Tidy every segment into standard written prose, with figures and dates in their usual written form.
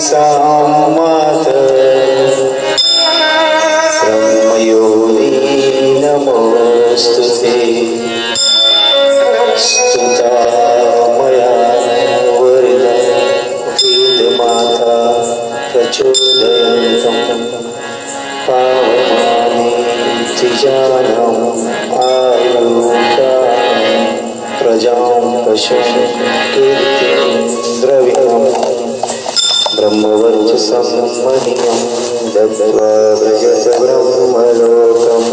सामात ब्रह्मयोनि नमोस्तुते स्तुता मया वरदा वेदमाता प्रचोदयन्तं पावमानि त्रिजानम् आयुर्दानं प्रजां पशुं कीर्तिं द्रविणम् ब्रह्मवर्चसं मह्यं दत्त्वा व्रजत ब्रह्मलोकम्।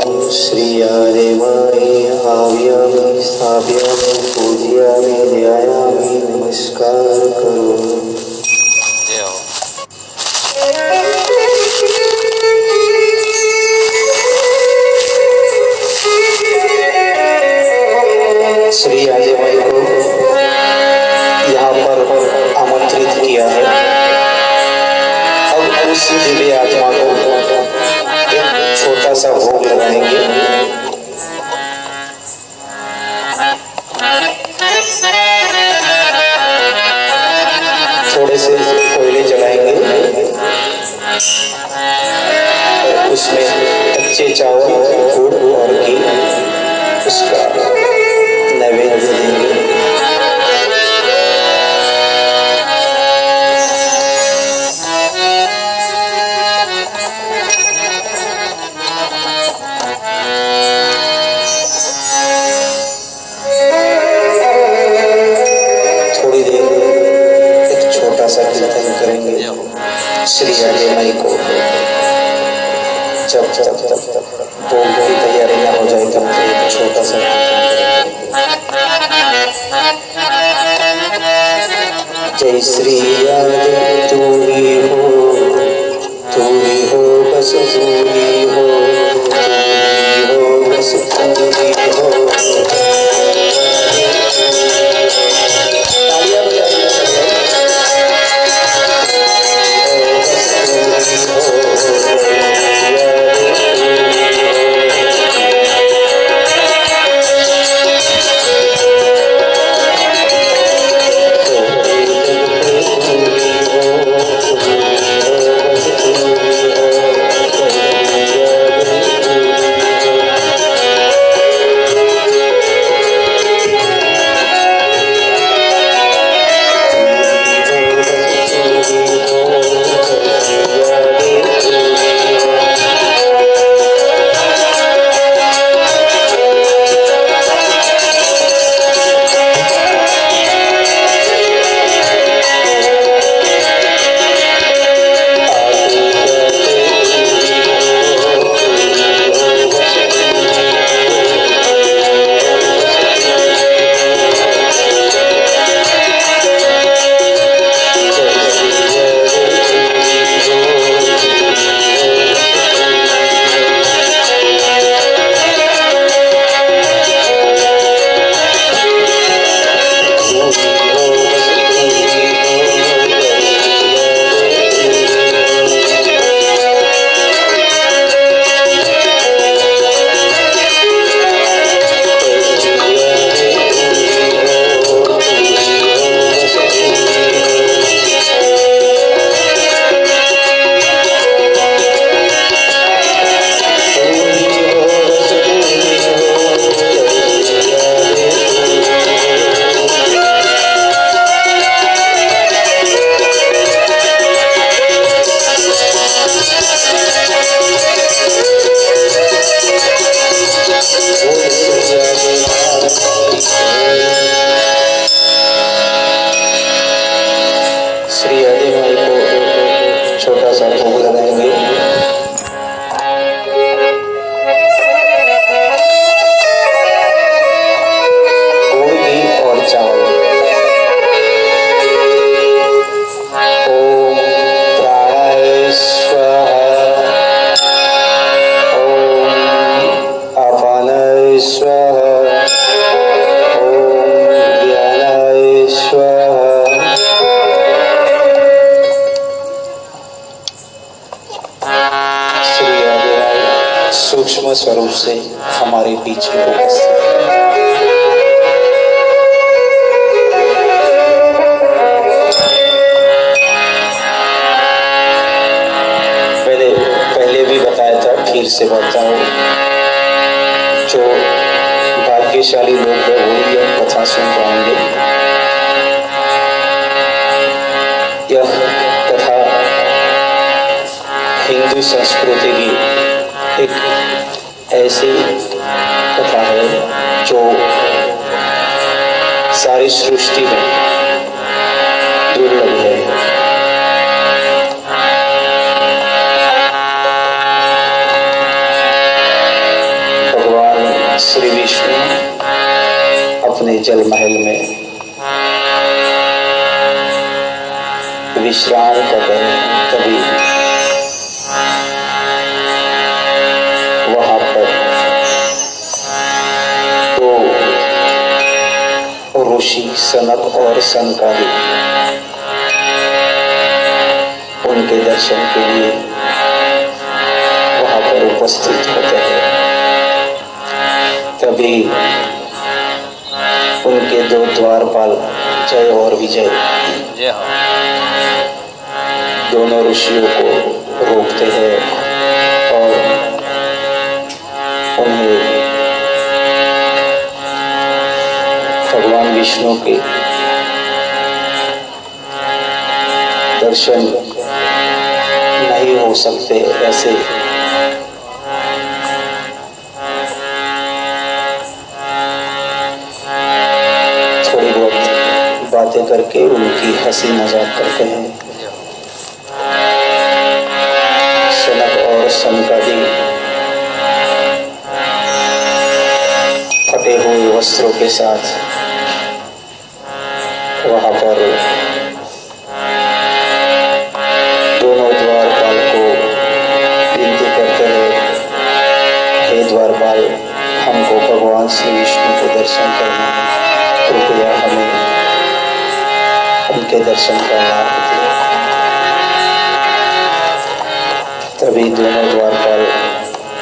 ॐ श्रीयादेवाय आव्यामि स्थापयामि पूजयामि ध्यायामि नमस्कार करोमि। श्री आदिमाई को यहाँ पर आमंत्रित किया है। अब उस दिव्य आत्मा को एक छोटा सा भोग लगाएंगे। थोड़े से कोयले जलाएंगे और उसमें कच्चे चावल, गुड़ और घी उसका नैवेद्य देंगे। थोड़ी देर एक छोटा सा कीर्तन करेंगे श्री आदिमाई को। जब भोग की तैयारी न हो जाए तब एक छोटा सा जय श्री आदि तू ही हो बस तू ही हो बस तू ही हो। सूक्ष्म स्वरूप से हमारे बीच में उपस्थित है। आखिर से बताओ, जो भाग्यशाली लोग हैं वही यह कथा सुन पाएंगे। यह कथा हिंदू संस्कृति की एक ऐसी कथा है जो सारी सृष्टि में दुर्लभ है। भगवान श्री विष्णु अपने जल महल में विश्राम कर रहे हैं, तभी वहां पर दो ऋषि सनक और सनकादिक उनके दर्शन के लिए वहां पर उपस्थित होते हैं। तभी उनके दो द्वारपाल जय और विजय दोनों ऋषियों को रोकते हैं और उन्हें भगवान विष्णु के दर्शन नहीं हो सकते ऐसे थोड़ी बहुत बातें करके उनकी हंसी मजाक करते हैं। सनक और सनकादिक फटे हुए वस्त्रों के साथ वहां पर दोनों द्वारपाल को विनती करते हैं, हे द्वारपाल, हमको भगवान श्री विष्णु के दर्शन करना है, कृपया हमें उनके दर्शन करना है। तभी दोनों द्वारपाल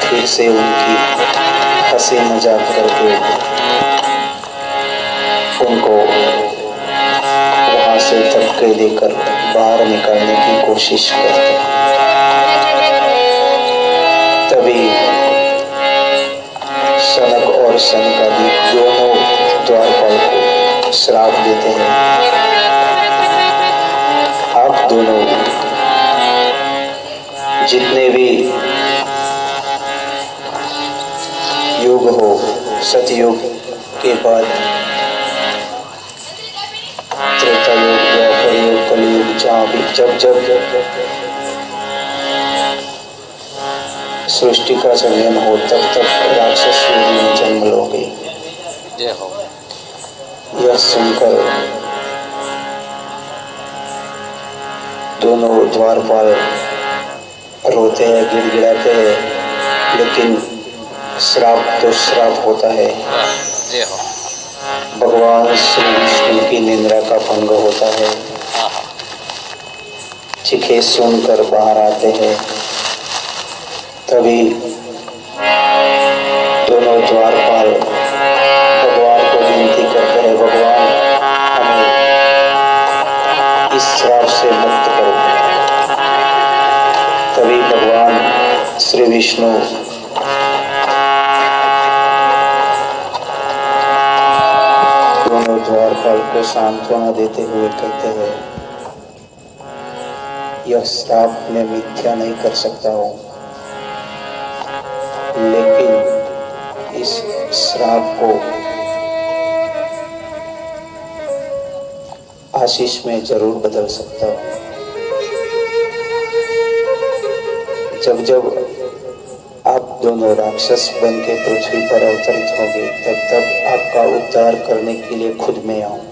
फिर से उनकी हंसी मजाक करके उनको वहां से धक्के देकर बाहर निकालने की कोशिश करते हैं। तभी सनक और सनकादिक दोनों द्वारपाल को श्राप देते हैं, आप दोनों जितने भी युग हो, सतयुग के बाद त्रेता युग, द्वापर युग, कलयुग, जहाँ भी जब सृष्टि का संयम हो तब राक्षस युग में जन्म लोगे। यह सुनकर दोनों द्वारपाल रोते हैं, गिड़गिड़ाते हैं, लेकिन श्राप तो श्राप होता है। भगवान श्री विष्णु की निंदा का भंग होता है। चीखें सुनकर बाहर आते हैं। तभी दोनों द्वारपाल भगवान को विनती करते हैं, भगवान हमें इस श्राप से मुक्त करो। तभी भगवान श्री विष्णु दोनों द्वारपाल को सांत्वना देते हुए कहते हैं, यह श्राप मैं मिथ्या नहीं कर सकता हूं, लेकिन इस श्राप को आशीष में जरूर बदल सकता हूं। जब जब आप दोनों राक्षस बन के पृथ्वी पर अवतरित होंगे तब आपका उद्धार करने के लिए खुद मैं आऊंगा।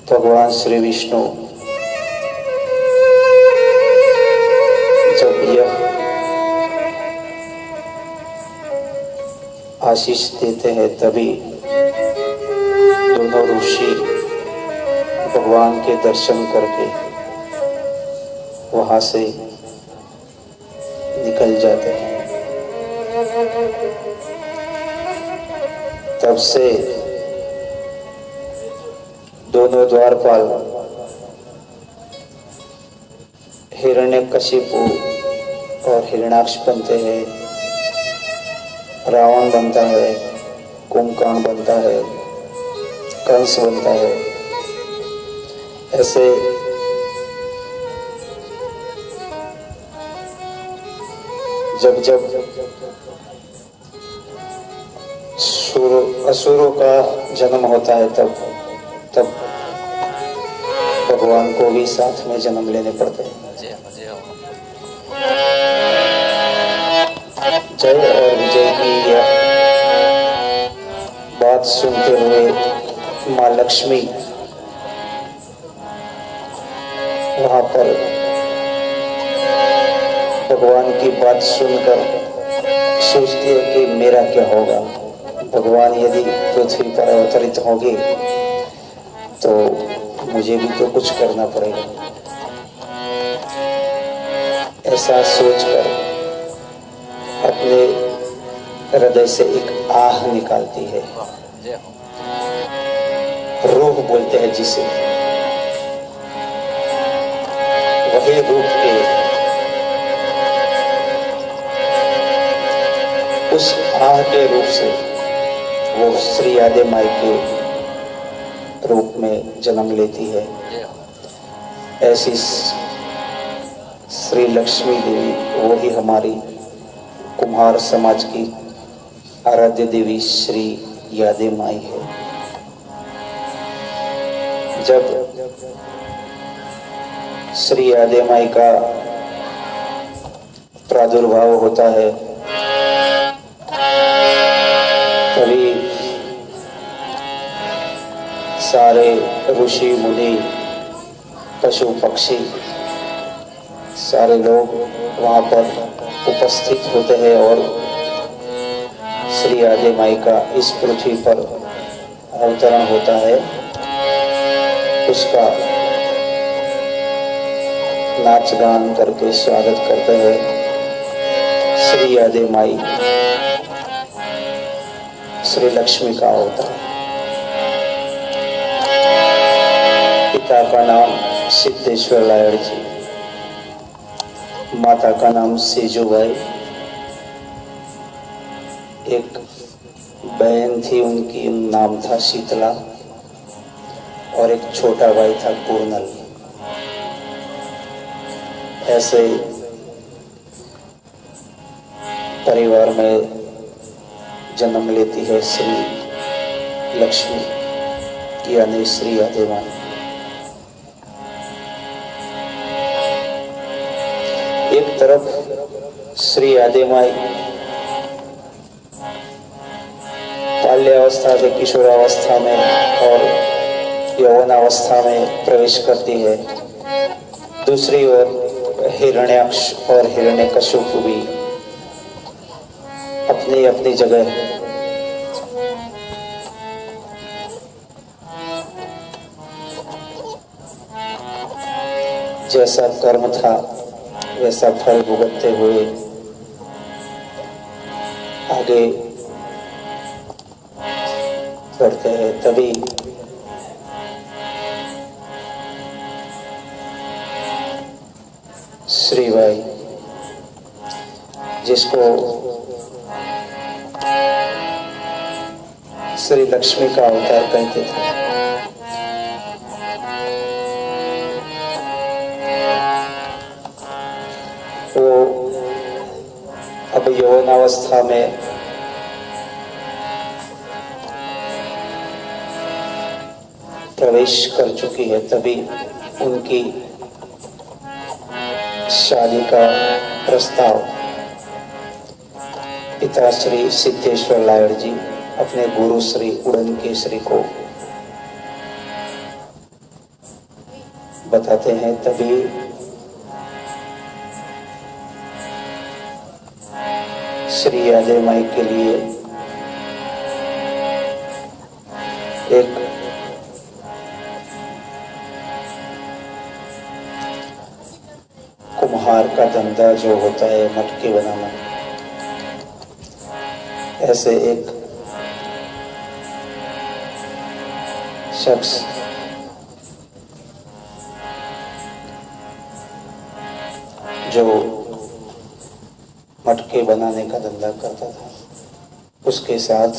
भगवान श्री विष्णु जब यह आशीष देते हैं तभी दोनों ऋषि भगवान के दर्शन करके वहां से निकल जाते हैं। तब से दोनों द्वारपाल हिरण्यकशिपु और हिरण्याक्ष बनते हैं, रावण बनता है, कुंभकर्ण बनता है, कंस बनता है। ऐसे जब जब असुरों का जन्म होता है तब भगवान को भी साथ में जन्म लेने पड़ते हैं। जय और विजय की यह बात सुनते हुए माँ लक्ष्मी वहां पर भगवान की बात सुनकर सोचती है कि मेरा क्या होगा। भगवान यदि पृथ्वी पर अवतरित होंगे तो मुझे भी तो कुछ करना पड़ेगा। ऐसा सोचकर अपने हृदय से एक आह निकालती है, रूह बोलते हैं जिसे। वही रूप के उस आह के रूप से वो श्री आदि माई के रूप में जन्म लेती है। ऐसी श्री लक्ष्मी देवी वो ही हमारी कुम्हार समाज की आराध्य देवी श्री यादे माई है। जब श्री यादे माई का प्रादुर्भाव होता है तभी सारे ऋषि मुनि पशु पक्षी सारे लोग वहां पर उपस्थित होते हैं और श्री आदि माई का इस पृथ्वी पर अवतरण होता है। उसका नाच गान करके स्वागत करते हैं। श्री आदि माई श्री लक्ष्मी का अवतार। पिता का नाम सिद्धेश्वर लायड़ जी, माता का नाम सेजूबाई, एक बहन थी उनकी नाम था शीतला और एक छोटा भाई था पूर्णल। ऐसे परिवार में जन्म लेती है श्री लक्ष्मी यानी श्री आदि माई। एक तरफ श्री आदि माई बाल्यावस्था से किशोरावस्था में और यौवनावस्था में प्रवेश करती है। दूसरी ओर हिरण्याक्ष और हिरण्यकशिपु भी अपनी अपनी जगह जैसा कर्म था वैसा फल भुगतते हुए आगे बढ़ते हैं। तभी श्रीबाई जिसको श्री लक्ष्मी का अवतार कहते थे, वो अब यौवनावस्था में प्रवेश कर चुकी है। तभी उनकी शादी का प्रस्ताव पिता श्री सिद्धेश्वर लायड़ जी अपने गुरु श्री उड़न केसरी को बताते हैं। तभी श्री आदि माई के लिए एक कुम्हार का धंधा जो होता है मटके बनाना, ऐसे एक शख्स जो मटके बनाने का धंधा करता था, उसके साथ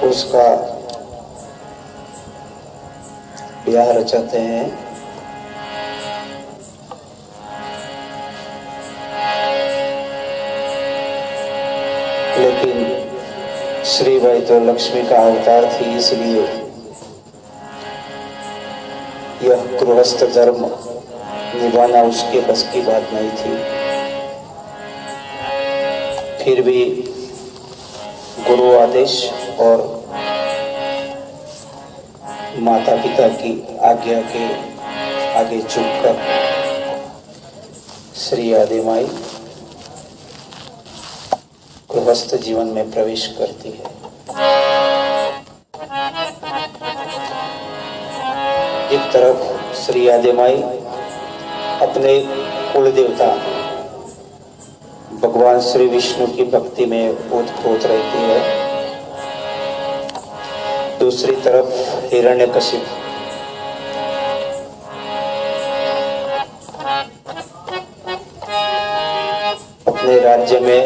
उसका ब्याह रचाते हैं। लेकिन श्रीबाई तो लक्ष्मी का अवतार थी, इसलिए यह गृहस्थ धर्म निभाना उसके बस की बात नहीं थी। फिर भी गुरु आदेश और माता पिता की आज्ञा के आगे झुककर श्री आदि माई गृहस्थ जीवन में प्रवेश करती है। एक तरफ श्री आदि माई अपने कुल देवता भगवान श्री विष्णु की भक्ति में ओतप्रोत रहती है, दूसरी तरफ हिरण्यकशिप अपने राज्य में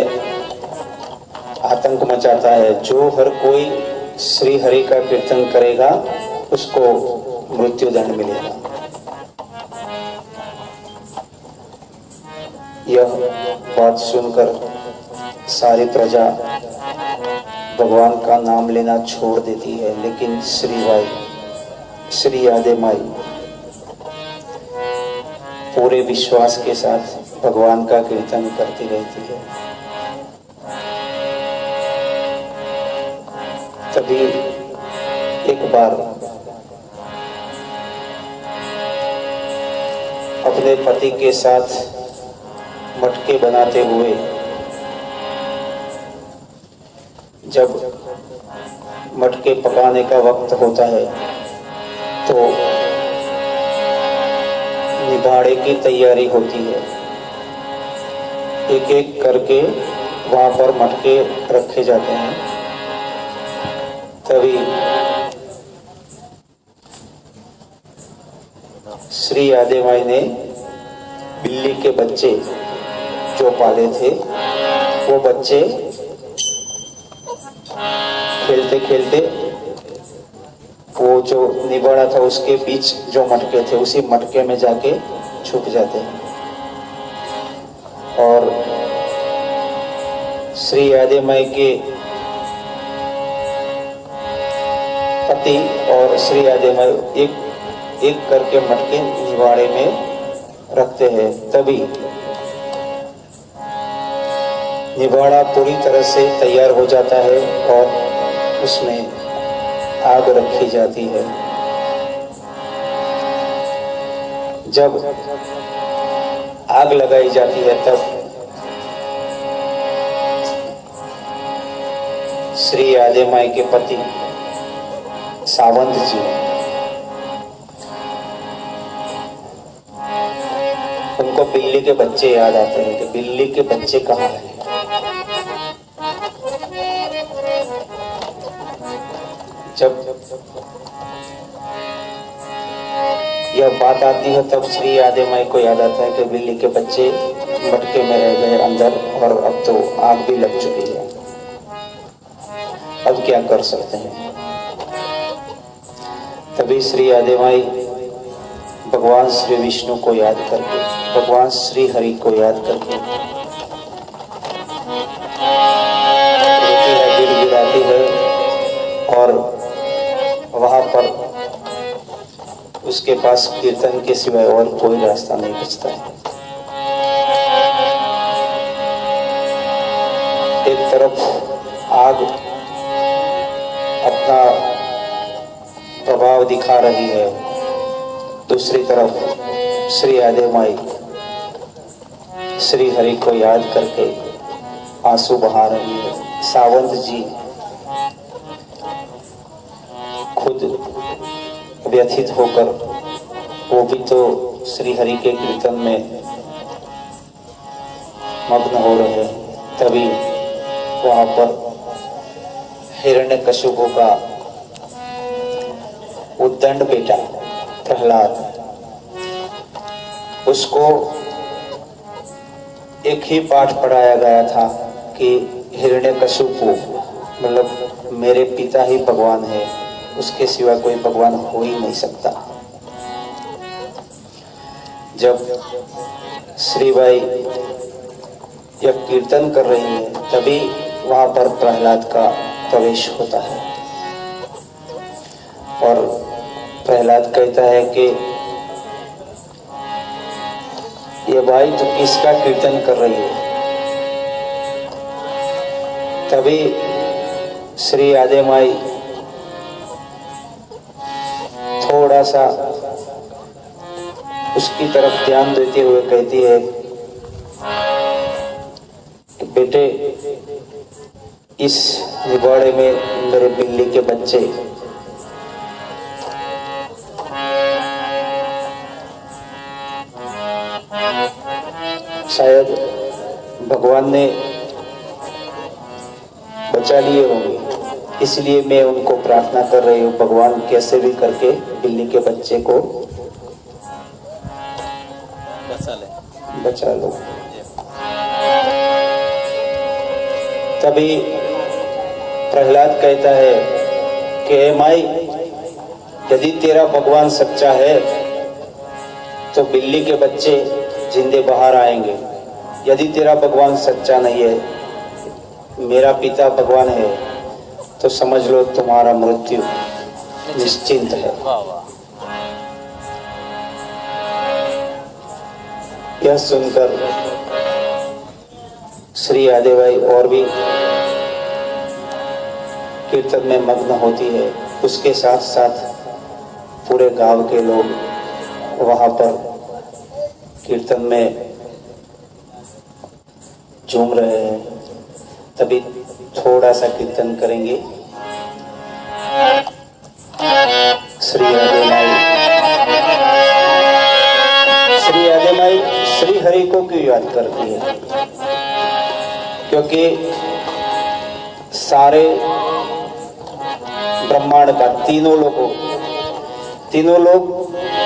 आतंक मचाता है। जो हर कोई श्री हरि का कीर्तन करेगा उसको मृत्यु दंड मिलेगा। यह बात सुनकर सारी प्रजा भगवान का नाम लेना छोड़ देती है, लेकिन श्री आदि माई पूरे विश्वास के साथ भगवान का कीर्तन करती रहती है। तभी एक बार अपने पति के साथ मटके बनाते हुए जब मटके पकाने का वक्त होता है तो निभाड़े की तैयारी होती है। एक एक करके वहां पर मटके रखे जाते हैं। तभी श्री आदि माई ने बिल्ली के बच्चे जो पाले थे, वो बच्चे खेलते खेलते वो जो निबाड़ा था उसके बीच जो मटके थे उसी मटके में जाके छुप जाते हैं। और श्री आदि माई के पति और श्री आदि माई एक एक करके मटके निबाड़े में रखते हैं। तभी निबाड़ा पूरी तरह से तैयार हो जाता है और उसमें आग रखी जाती है। जब आग लगाई जाती है तब श्री आदि माई के पति सावंत जी उनको बिल्ली के बच्चे याद आते हैं कि बिल्ली के बच्चे कहाँ हैं। जब यह बात आती है तब श्री आदि माई को याद आता है कि बिल्ली के बच्चे मटके में रह गए अंदर और अब तो आग भी लग चुकी है, अब क्या कर सकते हैं। तभी श्री आदि माई भगवान श्री विष्णु को याद करके, भगवान श्री हरि को याद करके गिड़गिड़ाती है और वहां पर उसके पास कीर्तन के सिवाय और कोई रास्ता नहीं बचता है। एक तरफ आग अपना प्रभाव दिखा रही है, दूसरी तरफ श्री आदि माई श्री हरि को याद करके आंसू बहा रही है। सावंत जी खुद व्यथित होकर वो भी तो श्री हरि के कीर्तन में मग्न हो रहे हैं। तभी वहां पर हिरण्यकशिपु का उद्दंड बेटा प्रहलाद उसको एक ही पाठ पढ़ाया गया था कि हिरण्यकशिपु मतलब मेरे पिता ही भगवान है, उसके सिवा कोई भगवान हो ही नहीं सकता। जब श्रीबाई जब कीर्तन कर रही है तभी वहां पर प्रहलाद का प्रवेश होता है और प्रहलाद कहता है कि ये भाई तो किसका कीर्तन कर रही है। तभी श्री आदे माई थोड़ा सा उसकी तरफ ध्यान देते हुए कहती है कि बेटे इस निवाड़े में मेरे बिल्ली के बच्चे शायद भगवान ने बचा लिए होंगे, इसलिए मैं उनको प्रार्थना कर रही हूँ भगवान कैसे भी करके बिल्ली के बच्चे को बचा लो। तभी प्रहलाद कहता है कि हे माई यदि तेरा भगवान सच्चा है तो बिल्ली के बच्चे जिंदे बाहर आएंगे, यदि तेरा भगवान सच्चा नहीं है, मेरा पिता भगवान है, तो समझ लो तुम्हारा मृत्यु निश्चिंत है। यह सुनकर श्री आदेबाई और भी कीर्तन में मग्न होती है, उसके साथ साथ पूरे गांव के लोग वहां पर कीर्तन में झूम रहे हैं। तभी थोड़ा सा कीर्तन करेंगे। श्री आदे माई श्री हरि को क्यों याद करती है? क्योंकि सारे ब्रह्मांड का तीनों लोग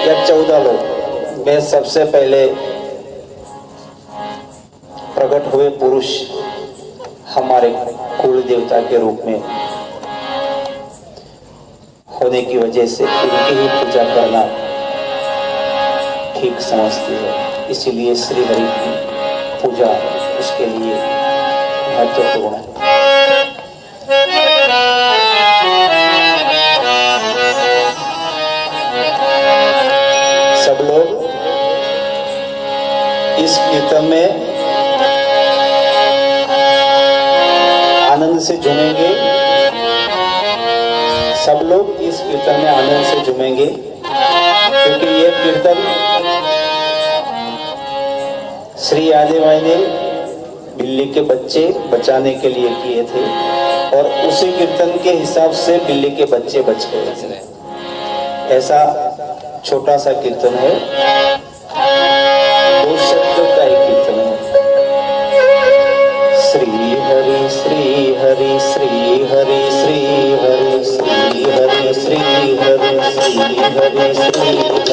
या 14 लोग में सबसे पहले प्रकट हुए पुरुष हमारे कुल देवता के रूप में होने की वजह से इनकी ही पूजा करना ठीक समझती है, इसीलिए श्री हरि की पूजा उसके लिए महत्वपूर्ण है। सब लोग इस कीर्तन में आनंद से झूमेंगे, सब लोग इस कीर्तन में आनंद से झूमेंगे, क्योंकि ये कीर्तन श्री आदेबाई ने बिल्ली के बच्चे बचाने के लिए किए थे और उसी कीर्तन के हिसाब से बिल्ली के बच्चे बच गए थे। ऐसा छोटा सा कीर्तन है, 2 शब्दों का ही कीर्तन है। श्री हरि श्री हरि श्री हरि श्री हरि श्री हरि श्री हरि श्री हरि श्री हरि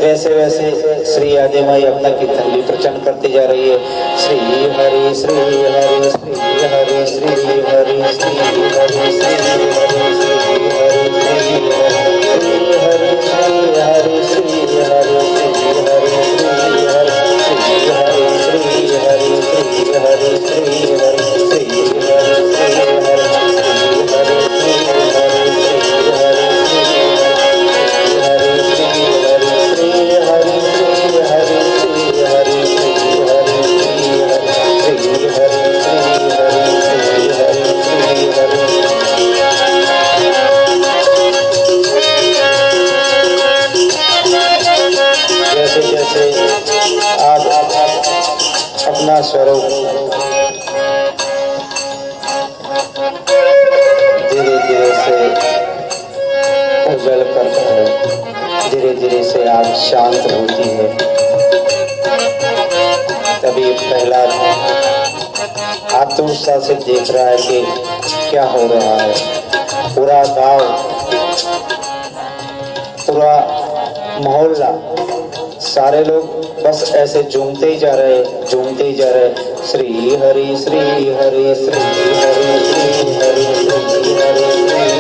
वैसे वैसे श्री आदि माई अपना कीर्तन भी प्रचंड करती जा रही है। श्री हरि श्री हरि श्री हरि श्री हरि श्री हरि श्री हरि श्री हरि श्री हरि श्री हरि श्री हरि श्री हरि श्री हरि श्री हरि श्री हरि श्री हरि श्री अपना स्वरूप धीरे धीरे से उजल करता है, धीरे धीरे से आग शांत होती है। तभी पहला आत्मविश्वास से देख रहा है कि क्या हो रहा है। पूरा गांव, पूरा मोहल्ला, सारे लोग बस ऐसे झूमते ही जा रहे, झूमते ही जा रहे। श्री हरि श्री हरि श्री हरि श्री हरि श्री हरि